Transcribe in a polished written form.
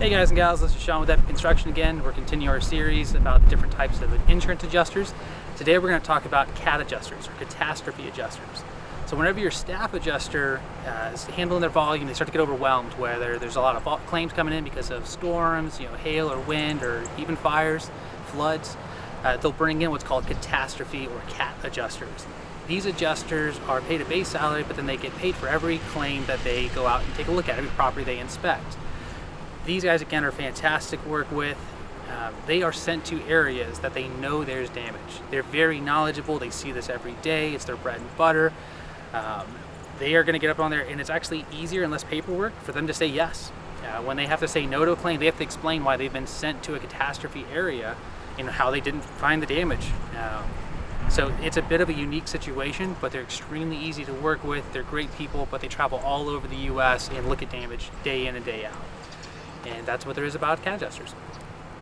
Hey guys and gals, this is Shawn with Epic Construction again. We're continuing our series about the different types of insurance adjusters. Today we're going to talk about CAT adjusters, or catastrophe adjusters. So whenever your staff adjuster is handling their volume, they start to get overwhelmed, whether there's a lot of claims coming in because of storms, hail or wind, or even fires, floods. They'll bring in what's called catastrophe or CAT adjusters. These adjusters are paid a base salary, but then they get paid for every claim that they go out and take a look at, every property they inspect. These guys, again, are fantastic to work with. They are sent to areas that they know there's damage. They're very knowledgeable. They see this every day. It's their bread and butter. They are going to get up on there, and it's actually easier and less paperwork for them to say yes. When they have to say no to a claim, they have to explain why they've been sent to a catastrophe area and how they didn't find the damage. So it's a bit of a unique situation, but they're extremely easy to work with. They're great people, but they travel all over the U.S. and look at damage day in and day out. And that's what there is about CAT adjusters.